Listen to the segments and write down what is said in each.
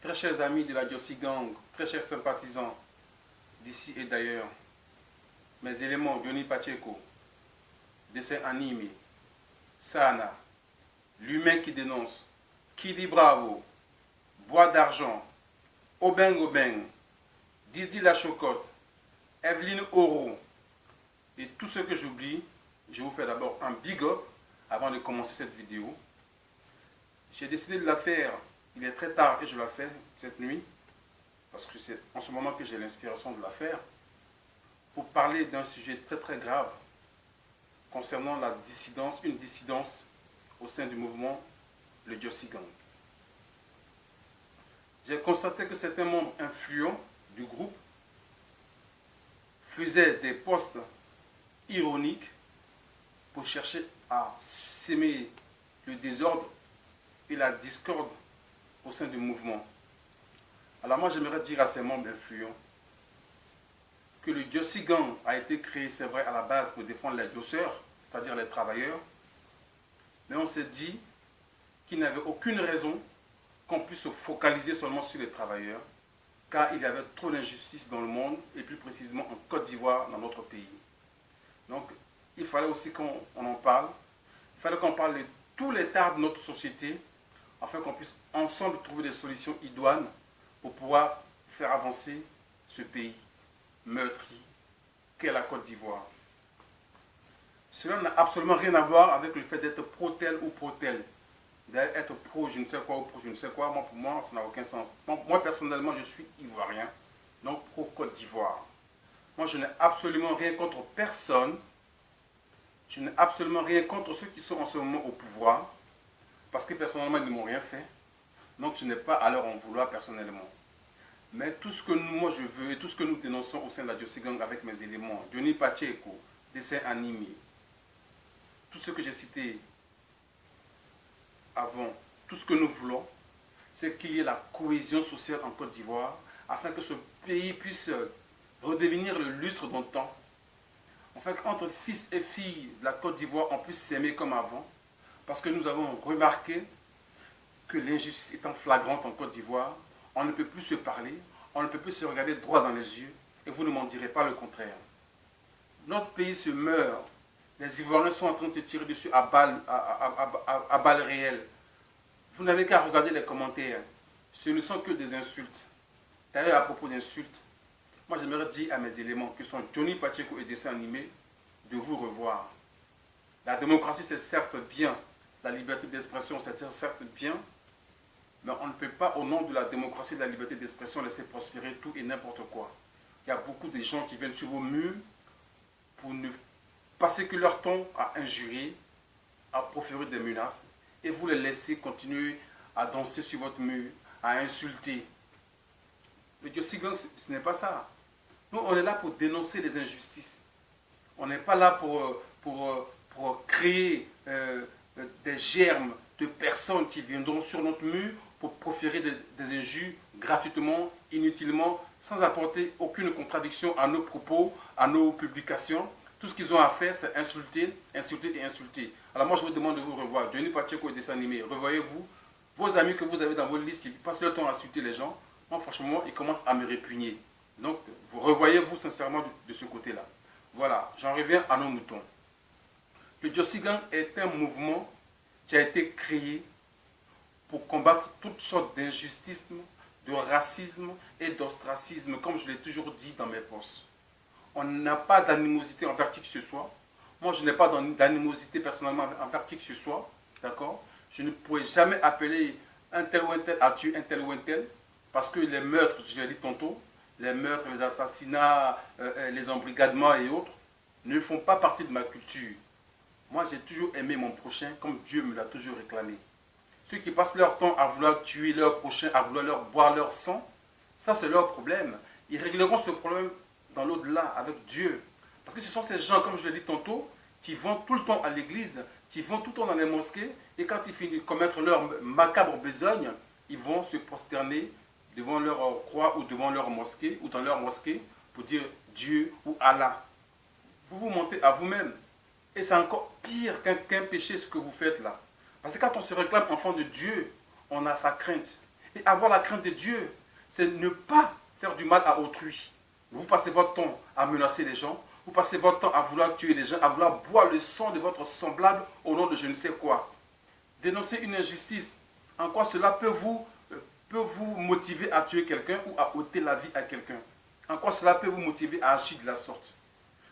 Très chers amis de la Diossi Gang, très chers sympathisants d'ici et d'ailleurs, mes éléments Johnny Pacheco, dessin animé, Sana, l'humain qui dénonce, Kidi Bravo, Bois d'argent, Obeng Obeng, Didi la Chocotte, Evelyne Oro et tous ceux que j'oublie, je vous fais d'abord un big up avant de commencer cette vidéo. J'ai décidé de la faire, il est très tard et je la fais cette nuit, parce que c'est en ce moment que j'ai l'inspiration de la faire, pour parler d'un sujet très très grave concernant la dissidence, une dissidence au sein du mouvement, le Diossi Gang. J'ai constaté que certains membres influents du groupe faisaient des posts ironiques pour chercher à s'aimer le désordre et la discorde au sein du mouvement. Alors moi j'aimerais dire à ces membres influents que le Diossi Gang a été créé, c'est vrai, à la base pour défendre les dosseurs, c'est-à-dire les travailleurs, mais on s'est dit qu'il n'y avait aucune raison qu'on puisse se focaliser seulement sur les travailleurs, car il y avait trop d'injustice dans le monde, et plus précisément en Côte d'Ivoire, dans notre pays. Donc, il fallait aussi qu'on en parle, il fallait qu'on parle de tous les tares de notre société, afin qu'on puisse ensemble trouver des solutions idoines pour pouvoir faire avancer ce pays meurtri qu'est la Côte d'Ivoire. Cela n'a absolument rien à voir avec le fait d'être pro-tel ou pro-tel. D'être pro je ne sais quoi ou pro je ne sais quoi, moi, pour moi, ça n'a aucun sens. Moi, personnellement, je suis ivoirien, donc pro-Côte d'Ivoire. Moi, je n'ai absolument rien contre personne. Je n'ai absolument rien contre ceux qui sont en ce moment au pouvoir, parce que personnellement, ils ne m'ont rien fait. Donc, je n'ai pas à leur en vouloir personnellement. Mais tout ce que moi je veux et tout ce que nous dénonçons au sein de la Diossi Gang avec mes éléments, Johnny Pacheco, dessin animé, tout ce que j'ai cité avant, tout ce que nous voulons, c'est qu'il y ait la cohésion sociale en Côte d'Ivoire, afin que ce pays puisse redevenir le lustre d'antan. Afin qu'entre fils et filles de la Côte d'Ivoire, on puisse s'aimer comme avant, parce que nous avons remarqué que l'injustice étant flagrante en Côte d'Ivoire, on ne peut plus se parler, on ne peut plus se regarder droit dans les yeux, et vous ne m'en direz pas le contraire. Notre pays se meurt, les Ivoiriens sont en train de se tirer dessus à balles réelles. Vous n'avez qu'à regarder les commentaires, ce ne sont que des insultes. D'ailleurs, à propos d'insultes, moi j'aimerais dire à mes éléments, qui sont Johnny Pacheco et dessin animé, de vous revoir. La démocratie c'est certes bien, la liberté d'expression c'est certes bien, mais on ne peut pas, au nom de la démocratie et de la liberté d'expression, laisser prospérer tout et n'importe quoi. Il y a beaucoup de gens qui viennent sur vos murs pour ne passer que leur temps à injurier, à proférer des menaces, et vous les laissez continuer à danser sur votre mur, à insulter. Le Diossi Gang, ce n'est pas ça. Nous, on est là pour dénoncer les injustices. On n'est pas là pour créer des germes de personnes qui viendront sur notre mur pour proférer des injures gratuitement, inutilement, sans apporter aucune contradiction à nos propos, à nos publications. Tout ce qu'ils ont à faire, c'est insulter, insulter et insulter. Alors moi, je vous demande de vous revoir. Johnny Pacheco et dessin animé, revoyez-vous. Vos amis que vous avez dans vos listes qui passent leur temps à insulter les gens, moi, franchement, ils commencent à me répugner. Donc, vous revoyez-vous sincèrement de ce côté-là. Voilà, j'en reviens à nos moutons. Le Diossi Gang est un mouvement qui a été créé pour combattre toutes sortes d'injustices, de racisme et d'ostracisme, comme je l'ai toujours dit dans mes posts. On n'a pas d'animosité envers qui que ce soit. Moi, je n'ai pas d'animosité personnellement envers qui que ce soit. D'accord? Je ne pourrais jamais appeler un tel ou un tel à tuer un tel ou un tel, parce que les meurtres, je l'ai dit tantôt, les meurtres, les assassinats, les embrigadements et autres, ne font pas partie de ma culture. Moi, j'ai toujours aimé mon prochain comme Dieu me l'a toujours réclamé. Ceux qui passent leur temps à vouloir tuer leur prochain, à vouloir leur boire leur sang, ça c'est leur problème. Ils régleront ce problème dans l'au-delà avec Dieu. Parce que ce sont ces gens, comme je l'ai dit tantôt, qui vont tout le temps à l'église, qui vont tout le temps dans les mosquées, et quand ils finissent de commettre leur macabre besogne, ils vont se prosterner devant leur croix ou devant leur mosquée, ou dans leur mosquée, pour dire Dieu ou Allah. Vous vous mentez à vous-même. Et c'est encore pire qu'un péché ce que vous faites là. Parce que quand on se réclame enfant de Dieu, on a sa crainte. Et avoir la crainte de Dieu, c'est ne pas faire du mal à autrui. Vous passez votre temps à menacer les gens, vous passez votre temps à vouloir tuer les gens, à vouloir boire le sang de votre semblable au nom de je ne sais quoi. Dénoncer une injustice, en quoi cela peut vous motiver à tuer quelqu'un ou à ôter la vie à quelqu'un? En quoi cela peut vous motiver à agir de la sorte?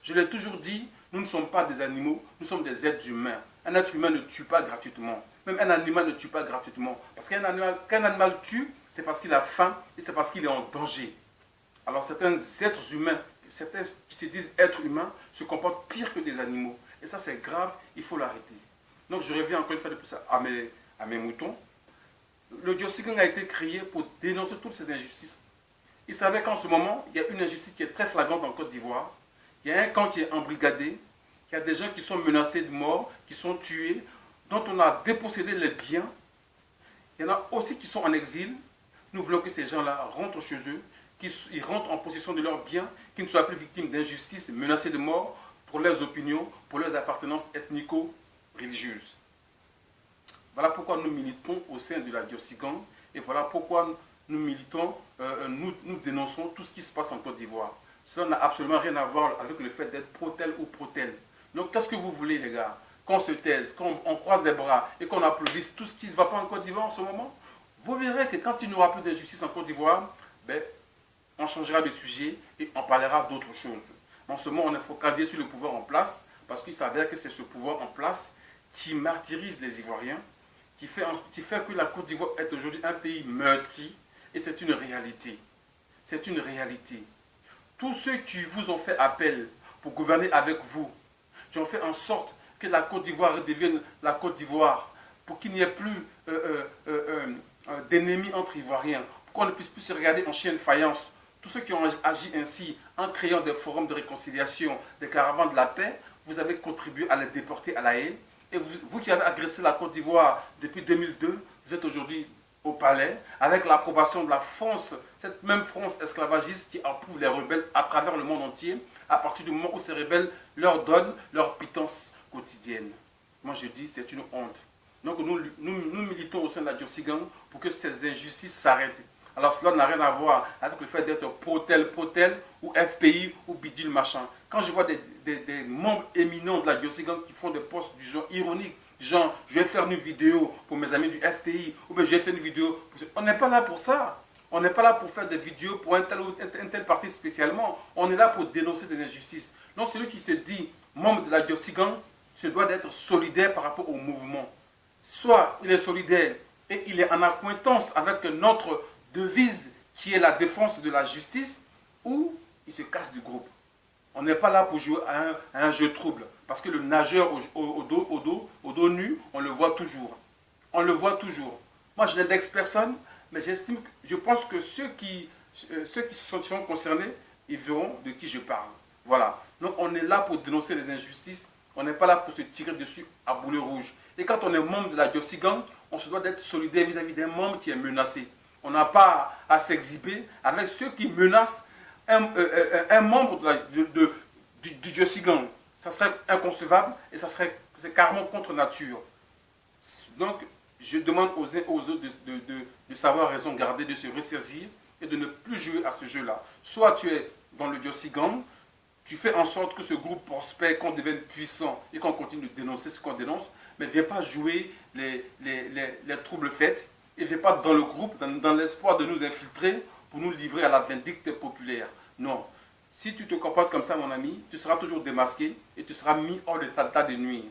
Je l'ai toujours dit, nous ne sommes pas des animaux, nous sommes des êtres humains. Un être humain ne tue pas gratuitement. Même un animal ne tue pas gratuitement. Parce qu'un animal tue, c'est parce qu'il a faim et c'est parce qu'il est en danger. Alors certains êtres humains, certains qui se disent êtres humains, se comportent pire que des animaux. Et ça c'est grave, il faut l'arrêter. Donc je reviens encore une fois de plus à mes moutons. Le Diosigang a été créé pour dénoncer toutes ces injustices. Il savait qu'en ce moment, il y a une injustice qui est très flagrante en Côte d'Ivoire. Il y a un camp qui est embrigadé. Il y a des gens qui sont menacés de mort, qui sont tués, dont on a dépossédé les biens. Il y en a aussi qui sont en exil. Nous voulons que ces gens-là rentrent chez eux, qu'ils rentrent en possession de leurs biens, qu'ils ne soient plus victimes d'injustice, menacés de mort pour leurs opinions, pour leurs appartenances ethnico-religieuses. Voilà pourquoi nous militons au sein de la Diosigang et voilà pourquoi nous militons, nous dénonçons tout ce qui se passe en Côte d'Ivoire. Cela n'a absolument rien à voir avec le fait d'être pro-tel ou pro-tel. Donc qu'est-ce que vous voulez les gars? Qu'on se taise, qu'on croise les bras et qu'on applaudisse tout ce qui ne va pas en Côte d'Ivoire en ce moment? Vous verrez que quand il n'y aura plus d'injustice en Côte d'Ivoire, ben, on changera de sujet et on parlera d'autres choses. En ce moment, on est focalisé sur le pouvoir en place parce qu'il s'avère que c'est ce pouvoir en place qui martyrise les Ivoiriens, qui fait que la Côte d'Ivoire est aujourd'hui un pays meurtri et c'est une réalité. C'est une réalité. Tous ceux qui vous ont fait appel pour gouverner avec vous, qui ont fait en sorte que la Côte d'Ivoire redevienne la Côte d'Ivoire, pour qu'il n'y ait plus d'ennemis entre Ivoiriens, pour qu'on ne puisse plus se regarder en chien de faïence. Tous ceux qui ont agi ainsi en créant des forums de réconciliation, des caravanes de la paix, vous avez contribué à les déporter à la haine. Et vous qui avez agressé la Côte d'Ivoire depuis 2002, vous êtes aujourd'hui au palais, avec l'approbation de la France, cette même France esclavagiste qui approuve les rebelles à travers le monde entier, à partir du moment où ces rebelles leur donnent leur pitance quotidienne. Moi je dis, c'est une honte. Donc nous militons au sein de la Diosigang pour que ces injustices s'arrêtent. Alors cela n'a rien à voir avec le fait d'être pro-tel, ou FPI, ou bidule machin. Quand je vois des membres éminents de la Diosigang qui font des posts du genre ironique, genre je vais faire une vidéo pour mes amis du FPI, ou bien je vais faire une vidéo... On n'est pas là pour ça. On n'est pas là pour faire des vidéos pour un tel parti spécialement. On est là pour dénoncer des injustices. Donc celui qui se dit membre de la Diosigang se doit d'être solidaire par rapport au mouvement. Soit il est solidaire et il est en accointance avec notre devise qui est la défense de la justice, ou il se casse du groupe. On n'est pas là pour jouer à un jeu trouble, parce que le nageur au dos nu, on le voit toujours. On le voit toujours. Moi, je n'indexe personne, mais je pense que ceux qui se sentiront concernés, ils verront de qui je parle. Voilà. Donc, on est là pour dénoncer les injustices. On n'est pas là pour se tirer dessus à boulet rouge. Et quand on est membre de la Diosigang, on se doit d'être solidaire vis-à-vis d'un membre qui est menacé. On n'a pas à s'exhiber avec ceux qui menacent un membre du Diosigang. Ça serait inconcevable et c'est carrément contre nature. Donc, je demande aux uns aux autres de savoir raison garder, de se ressaisir et de ne plus jouer à ce jeu-là. Soit tu es dans le Diosigang, tu fais en sorte que ce groupe prospère, qu'on devienne puissant et qu'on continue de dénoncer ce qu'on dénonce, mais ne viens pas jouer les troubles faits et ne viens pas dans le groupe dans l'espoir de nous infiltrer pour nous livrer à la vindicte populaire. Non. Si tu te comportes comme ça, mon ami, tu seras toujours démasqué et tu seras mis hors de ta tas de nuire.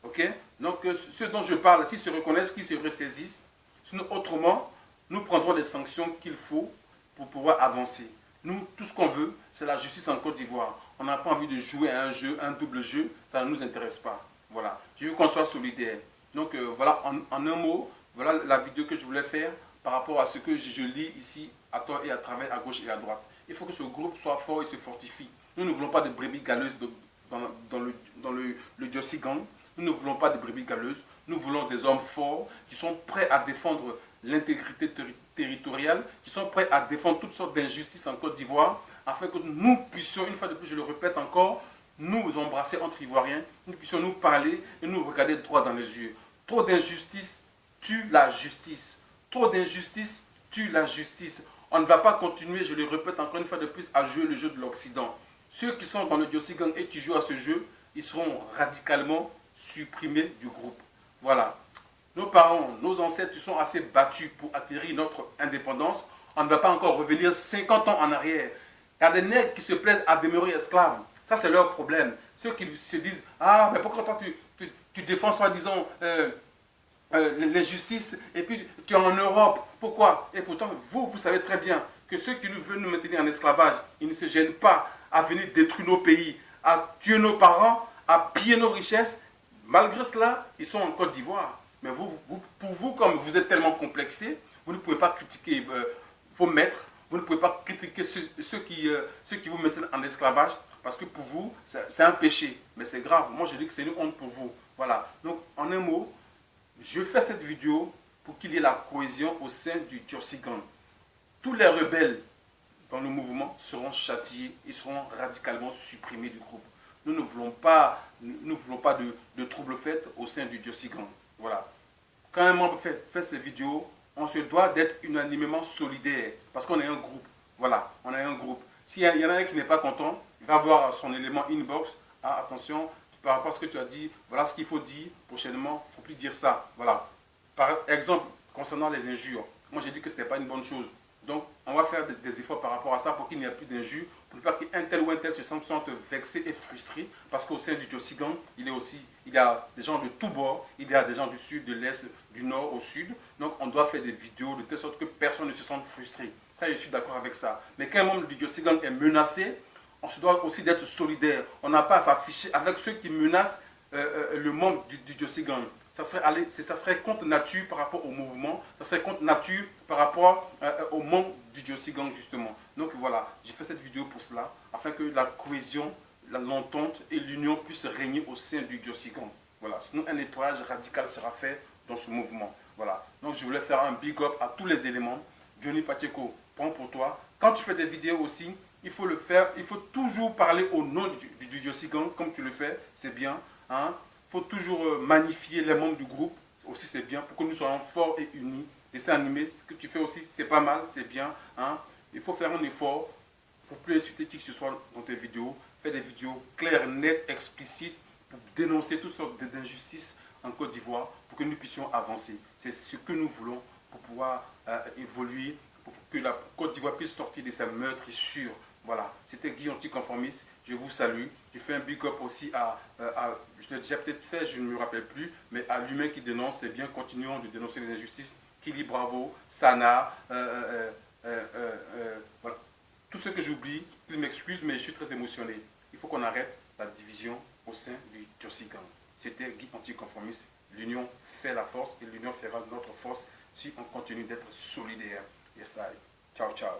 Ok? Donc, ceux dont je parle, s'ils se reconnaissent, qu'ils se ressaisissent, sinon autrement, nous prendrons les sanctions qu'il faut pour pouvoir avancer. Nous, tout ce qu'on veut, c'est la justice en Côte d'Ivoire. On n'a pas envie de jouer à un jeu, un double jeu, ça ne nous intéresse pas. Voilà. Je veux qu'on soit solidaire. Donc, voilà, en un mot, voilà la vidéo que je voulais faire par rapport à ce que je lis ici, à toi et à travers, à gauche et à droite. Il faut que ce groupe soit fort et se fortifie. Nous ne voulons pas de brebis galeuses dans le Diosigang. Nous ne voulons pas de brebis galeuses. Nous voulons des hommes forts qui sont prêts à défendre l'intégrité territoriale, qui sont prêts à défendre toutes sortes d'injustices en Côte d'Ivoire, afin que nous puissions, une fois de plus, je le répète encore, nous embrasser entre Ivoiriens, nous puissions nous parler et nous regarder droit dans les yeux. Trop d'injustice tue la justice. Trop d'injustice tue la justice. On ne va pas continuer, je le répète encore une fois de plus, à jouer le jeu de l'Occident. Ceux qui sont dans le Diossi Gang et qui jouent à ce jeu, ils seront radicalement supprimés du groupe. Voilà. Nos parents, nos ancêtres se sont assez battus pour acquérir notre indépendance. On ne va pas encore revenir 50 ans en arrière. Il y a des nègres qui se plaisent à demeurer esclaves. Ça, c'est leur problème. Ceux qui se disent, ah, mais pourquoi toi tu défends soi-disant l'injustice et puis tu es en Europe. Pourquoi? Et pourtant, vous savez très bien que ceux qui veulent nous maintenir en esclavage, ils ne se gênent pas à venir détruire nos pays, à tuer nos parents, à piller nos richesses. Malgré cela, ils sont en Côte d'Ivoire. Mais pour vous, comme vous êtes tellement complexé, vous ne pouvez pas critiquer vos maîtres, vous ne pouvez pas critiquer ceux qui vous mettent en esclavage, parce que pour vous, c'est un péché. Mais c'est grave. Moi, je dis que c'est une honte pour vous. Voilà. Donc, en un mot, je fais cette vidéo pour qu'il y ait la cohésion au sein du Diossi Gang. Tous les rebelles dans le mouvement seront châtiés, ils seront radicalement supprimés du groupe. Nous ne voulons pas, de troubles faits au sein du Diossi Gang. Voilà. Quand un membre fait ces vidéos, on se doit d'être unanimement solidaire parce qu'on est un groupe. Voilà, on est un groupe. S'il y en a un qui n'est pas content, il va voir son élément inbox. Ah, attention, par rapport à ce que tu as dit, voilà ce qu'il faut dire prochainement, il ne faut plus dire ça. Voilà. Par exemple, concernant les injures, moi j'ai dit que ce n'était pas une bonne chose. Donc, on va faire des efforts par rapport à ça pour qu'il n'y ait plus d'injures, pour ne pas qu'un tel ou un tel se sente vexé et frustré, parce qu'au sein du Diossi Gang, il y a des gens de tous bords, il y a des gens du sud, de l'est, du nord au sud. Donc, on doit faire des vidéos de telle sorte que personne ne se sente frustré. Ça, je suis d'accord avec ça. Mais quand un membre du Diossi Gang est menacé, on se doit aussi d'être solidaire. On n'a pas à s'afficher avec ceux qui menacent le membre du Diossi Gang. Ça serait contre nature par rapport au mouvement, ça serait contre nature par rapport au membre du Diossi Gang justement. Donc voilà, j'ai fait cette vidéo pour cela, afin que la cohésion, l'entente et l'union puissent régner au sein du Diossi Gang. Voilà, sinon un nettoyage radical sera fait dans ce mouvement. Voilà, donc je voulais faire un big up à tous les éléments. Johnny Pacheco, prends pour toi. Quand tu fais des vidéos aussi, il faut le faire, il faut toujours parler au nom du Diossi Gang, comme tu le fais, c'est bien. Hein? Il faut toujours magnifier les membres du groupe, aussi c'est bien, pour que nous soyons forts et unis. Dessin animé, ce que tu fais aussi, c'est pas mal, c'est bien. Hein? Il faut faire un effort pour plus insulter qui que ce soit dans tes vidéos. Fais des vidéos claires, nettes, explicites, pour dénoncer toutes sortes d'injustices en Côte d'Ivoire, pour que nous puissions avancer. C'est ce que nous voulons pour pouvoir évoluer, pour que la Côte d'Ivoire puisse sortir de sa meurtrissure. Voilà, c'était Guy Anticonformiste. Je vous salue. Je fais un big up aussi je l'ai déjà peut-être fait, je ne me rappelle plus, mais à l'humain qui dénonce, c'est bien, continuons de dénoncer les injustices. Kili Bravo, Sana, voilà. Tout ce que j'oublie, je m'excuse, mais je suis très émotionné. Il faut qu'on arrête la division au sein du Diossi Gang. C'était Guy Anticonformiste. L'union fait la force et l'union fera notre force si on continue d'être solidaire. Yes, I. Ciao, ciao.